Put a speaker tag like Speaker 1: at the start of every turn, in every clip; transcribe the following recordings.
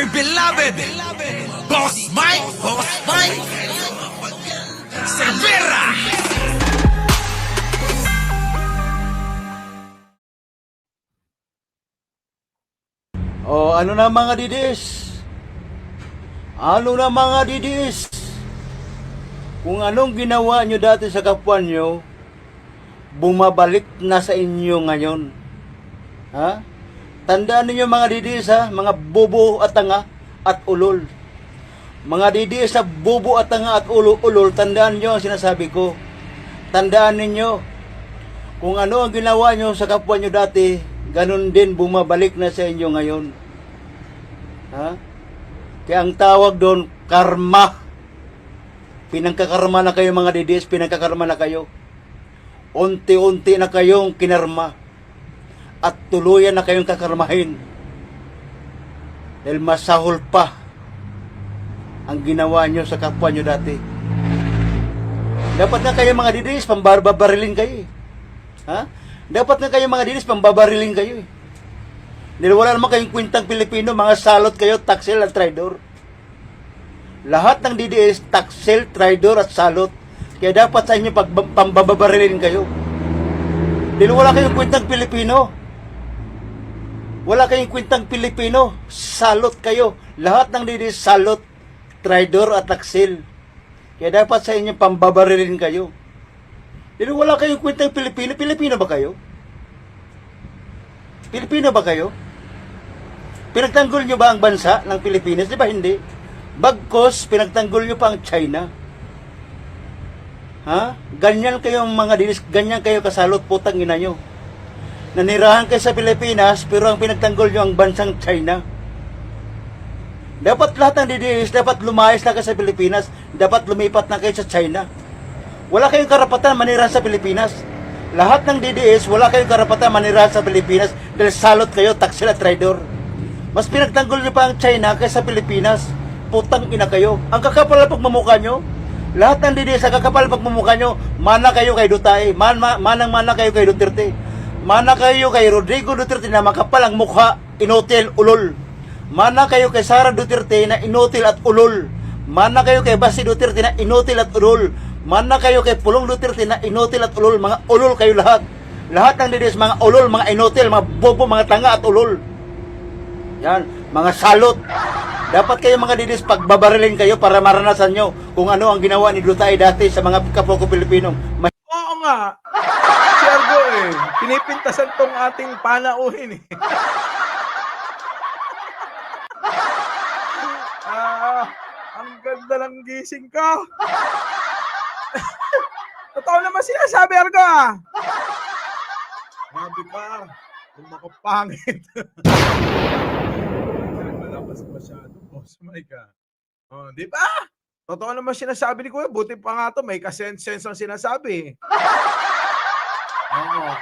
Speaker 1: dear beloved, Boss Mike, Cervera.
Speaker 2: O ano na mga didis? Ano na mga didis? Kung anong ginawa nyo dati sa kapwa nyo, bumabalik na sa inyo ngayon. Ha? Tandaan ninyo mga didis ha, mga bobo at tanga at ulol. Mga didis na bobo at tanga at ulol, tandaan nyo ang sinasabi ko. Tandaan ninyo, kung ano ang ginawa nyo sa kapwa nyo dati, ganun din bumabalik na sa inyo ngayon. Ha? Kaya ang tawag doon, karma. Pinangkakarma na kayo mga didis, pinangkakarma na kayo. Unti-unti na kayong kinarma. At tuluyan na kayong kakarmahin. Dahil masahol pa ang ginawa nyo sa kapwa nyo dati. Dapat na kayo mga didis, pambabarilin kayo eh. Ha? Dapat na kayo mga didis, pambabarilin kayo eh. Dahil wala naman kayong kwintang Pilipino, mga salot kayo, taksel at traidor. Lahat ng DDS, taksel, traidor at salot. Kaya dapat sa inyo pambabarilin kayo. Dahil wala kayong kwintang Pilipino. Wala kayong kwintang Pilipino, salot kayo. Lahat ng DDS, salot, traidor at taksel. Kaya dapat sa inyo pambabarilin kayo. Dahil wala kayong kwintang Pilipino. Pilipino ba kayo? Pilipino ba kayo? Pinagtanggol nyo ba ang bansa ng Pilipinas? Di ba hindi? Bagkos, pinagtanggol nyo pa ang China. Ha? Ganyan kayo mga dinis, ganyan kayo kasalot, putang ina nyo. Nanirahan kayo sa Pilipinas, pero ang pinagtanggol nyo ang bansang China. Dapat lahat ng DDS, dapat lumayas na kayo sa Pilipinas, dapat lumipat na kayo sa China. Wala kayong karapatan manirahan sa Pilipinas. Lahat ng DDS, wala kayong karapatan manirahan sa Pilipinas dahil salot kayo, taksil at traidor. Mas pinagtanggol nyo pa ang China kaysa Pilipinas. Putang ina kayo. Ang kakapal na pagmamukha nyo, lahat ng DDS, ang kakapal na pagmamukha nyo, mana kayo kay Duterte, manang-mana kayo kay Duterte. Mana kayo kay Rodrigo Duterte na makapal ang mukha, inutil, ulol. Mana kayo kay Sara Duterte na inutil at ulol. Mana kayo kay Basi Duterte na inutil at ulol. Mana kayo kay Pulong Duterte na inutil at ulol. Mga ulol kayo lahat. Lahat ng DDS, mga ulol, mga inutil, mga bobo, mga tanga at ulol. Yan, mga salot. Dapat kayo mga DDS pagbabarilin kayo para maranasan nyo kung ano ang ginawa ni Duterte dati sa mga kapwa ko Pilipino.
Speaker 3: Oo nga. Sergo eh. Pinipintasan tong ating panauhin eh. Ang ganda ng gising ko. Totoo naman sinasabi, Ergo ah. Sabi ka, kung makapangit. Malakas masyado, boss. My God. Oh, di ba? Totoo naman sinasabi ni Kuya. Buti pa nga to, may kasense ang sinasabi. Oo.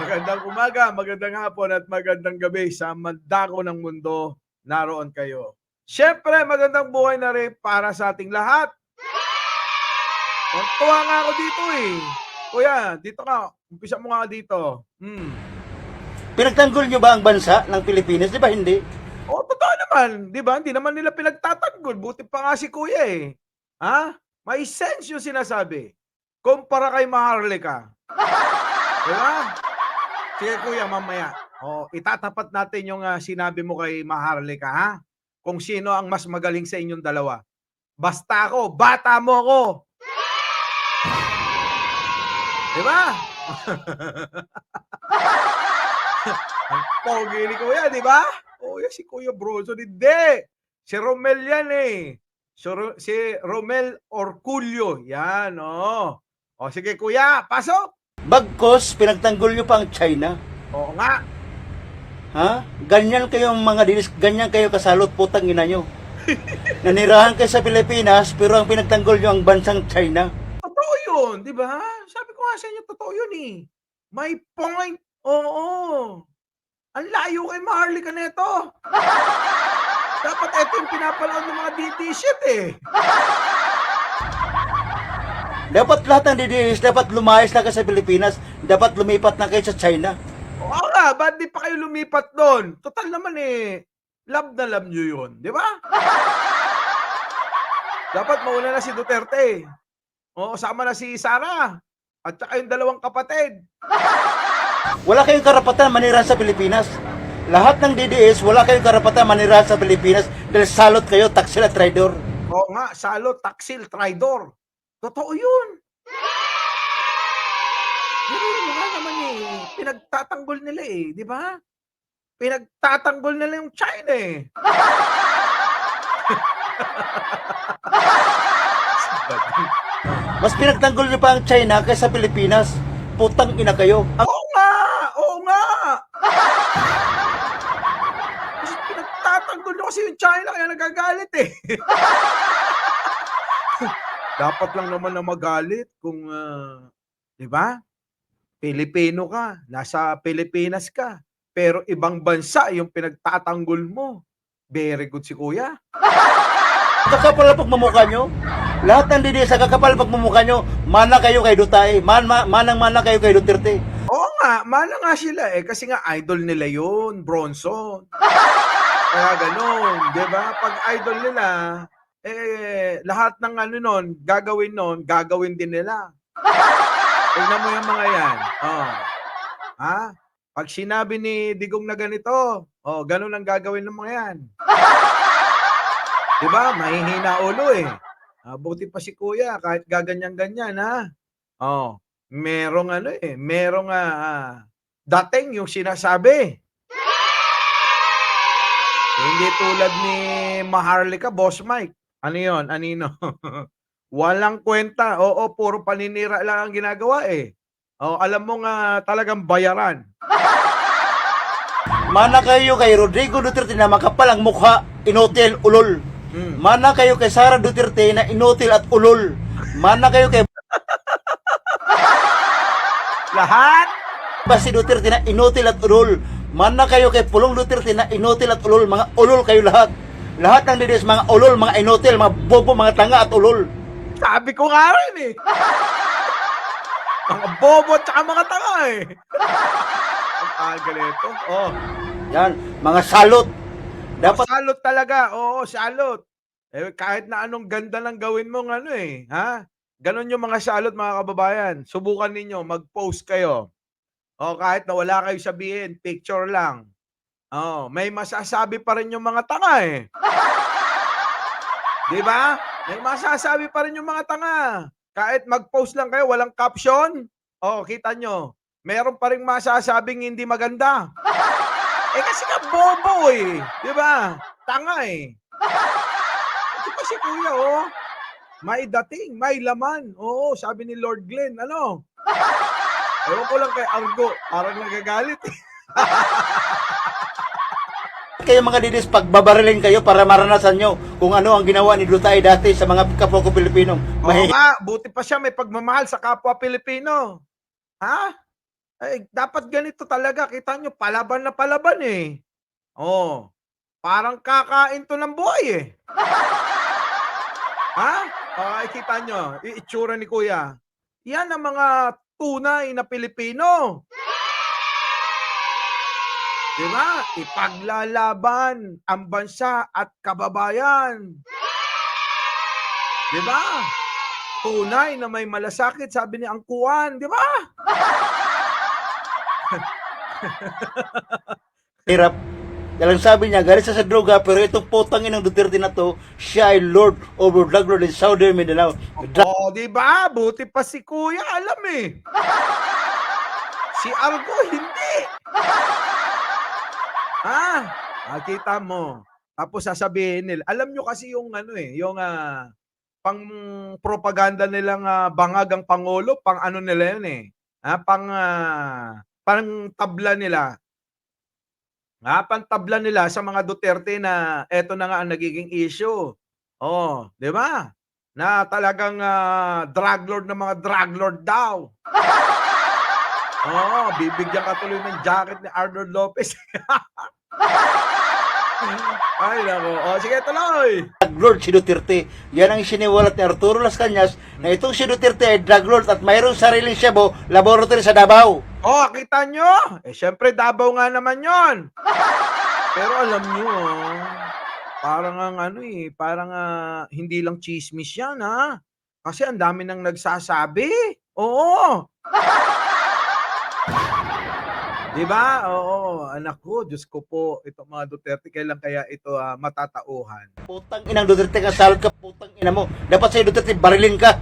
Speaker 3: Magandang umaga, magandang hapon at magandang gabi sa mandako ng mundo. Naroon kayo. Siyempre, magandang buhay na rin para sa ating lahat. Tuwa nga ako dito eh. Kuya, dito ka. Umpisa mo nga dito.
Speaker 2: Pinagtanggol nyo ba ang bansa ng Pilipinas? Di ba hindi?
Speaker 3: Oh, totoo naman. Di ba? Hindi naman nila pinagtatanggol. Buti pa nga si Kuya eh. Ha? May sense yung sinasabi. Kumpara kay Maharlika. Di ba? Sige Kuya, mamaya. Oh, itatapat natin yung sinabi mo kay Maharlika, ha? Kung sino ang mas magaling sa inyong dalawa. Basta ako, bata mo ako. Di ba? Ang pogi ni Kuya, di ba? O, si Kuya Bronson, hindi. Si Romel yan eh. Si Romel Orculio. Yan, oh. O, sige Kuya, pasok.
Speaker 2: Bagkos, pinagtanggol nyo pa ang China.
Speaker 3: Oo nga.
Speaker 2: Ha? Ganyan kayo mga dinis, ganyan kayo kasalot, putang ina nyo. Nanirahan kayo sa Pilipinas, pero ang pinagtanggol nyo ang bansang China.
Speaker 3: Totoo yun, di ba? Sabi ko nga sa inyo, totoo yun eh. May point. Oo. Ang layo kay Maharlika neto. Dapat ito yung pinapanood ng mga DT shit eh.
Speaker 2: Dapat lahat ng DDS, dapat lumayas na kayo sa Pilipinas, dapat lumipat na kayo sa China.
Speaker 3: Oo nga, ba't di pa kayo lumipat doon? Total naman eh. love na love nyo yun. Di ba? Dapat mauna na si Duterte. Oo, sama na si Sara. At saka yung dalawang kapatid.
Speaker 2: Wala kayong karapatan manirahan sa Pilipinas. Lahat ng DDS, wala kayong karapatan manirahan sa Pilipinas dahil salot kayo, taksil at traidor.
Speaker 3: Oo nga, salot, taksil, traidor. Totoo yun. Pero wala naman pinagtatanggol nila di ba? Pinagtatanggol nila yung China
Speaker 2: Mas pinagtanggol niyo pa ang China kaysa Pilipinas. Putang ina kayo.
Speaker 3: Oo nga! Oo nga! Kasi pinagtatanggol nyo kasi yung China kaya nagagalit Dapat lang naman na magalit kung, di ba? Pilipino ka, nasa Pilipinas ka, pero ibang bansa yung pinagtatanggol mo. Very good si Kuya.
Speaker 2: Kakapal ang pagmumukha nyo. Lahat ng DDS sa kakapal ang pagmumukha nyo. Mana kayo kay Duterte. Manang-mana kayo kay Duterte.
Speaker 3: Oo nga, mana nga sila kasi nga idol nila yun, Bronson. Kaya ganun, di ba? Pag idol nila, lahat ng gagawin din nila. Tingnan mo yung mga yan. Pag sinabi ni Digong na ganito, ganun ang gagawin ng mga yan. Diba? Mahihina ulo buti pa si Kuya, kahit gaganyan-ganyan merong merong dating yung sinasabi. Hindi tulad ni Maharlika, Boss Mike. Ano yun? Anino? Walang kwenta. Oo, puro paninira lang ang ginagawa alam mo nga talagang bayaran.
Speaker 2: Mana kayo kay Rodrigo Duterte na makapal ang mukha, inutil, ulol. Mana kayo kay Sara Duterte na inutil at ulol. Mana kayo kay
Speaker 3: Lahat?
Speaker 2: Basi Duterte na inutil at ulol. Mana kayo kay Pulong Duterte na inutil at ulol. Mga ulol kayo lahat. Lahat ng DDS, mga ulol, mga inutil, mga bobo, mga tanga at ulol.
Speaker 3: Sabi ko nga rin Mga bobo at saka mga tanga Ang tagal ito.
Speaker 2: Yan, mga salot. Dapat
Speaker 3: Salot talaga. Oo, salot. Kahit na anong ganda ng gawin mo Ganon yung mga salot, mga kababayan. Subukan ninyo, mag-post kayo. Kahit na wala kayo sabihin, picture lang. May masasabi pa rin yung mga tanga Di ba? May masasabi pa rin yung mga tanga. Kahit mag-post lang kayo, walang caption. Kita nyo. Meron pa rin masasabing hindi maganda. Kasi ka bobo Di ba? Tanga Ito pa si Kuya may dating, may laman. Oo, sabi ni Lord Glenn. Ano? Ewan ko lang kay Argo. Parang nagagalit
Speaker 2: kayo mga DDS, pagbabarilin kayo para maranasan nyo kung ano ang ginawa ni Duterte dati sa mga kapwa ko Pilipino.
Speaker 3: Buti pa siya may pagmamahal sa kapwa Pilipino. Dapat ganito talaga. Kita nyo, palaban na palaban parang kakain to ng buhay kita nyo, itsura ni Kuya. Yan ang mga tunay na Pilipino. Diba? Ipaglalaban ang bansa at kababayan. Diba? Tunay na may malasakit, sabi ni Angkuan. Diba?
Speaker 2: Hirap. Dalang sabi niya, galit sa droga, pero itong putangin ng Duterte na to, siya ay Lord over drug lord in Southern Mindanao.
Speaker 3: Diba? Buti pa si Kuya, alam Si Argo, hindi. Kita mo. Tapos sasabihin nila, alam nyo kasi yung yung pang propaganda nilang bangag ang Pangulo, pang nila yun pang tabla nila. Pantabla nila sa mga Duterte na eto na nga ang nagiging issue. Di ba? Na talagang drug lord ng mga drug lord daw. Bibigyan ka tuloy ng jacket ni Arnold Lopez. Ay, nako. Sige, tuloy.
Speaker 2: Drug lord si Duterte. Yan ang siniwalat ni Arturo Las Cañas na itong si Duterte ay drug lord at mayroong sariling Shabu laboratory sa Davao.
Speaker 3: Kita nyo? Siyempre, Davao nga naman yon. Pero alam nyo, parang ang parang hindi lang chismis yan, Kasi ang dami nang nagsasabi. Oo. Di ba? Oo. Anak ko, Diyos ko po, ito mga Duterte, kailan kaya ito matatauhan?
Speaker 2: Putang inang Duterte ka, salot ka, putang ina mo. Dapat sa'yo Duterte, barilin ka.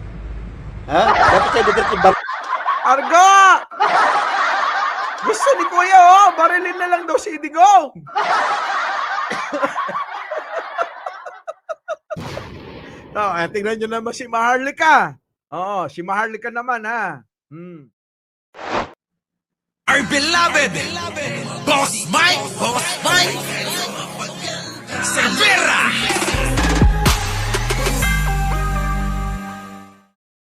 Speaker 2: Ha? Dapat sa'yo Duterte,
Speaker 3: Arga! Gusto ni Kuya, barilin na lang daw si Digong. Tingnan nyo naman si Maharlika. Oo, si Maharlika naman,
Speaker 1: Our beloved Boss Mike Cervera.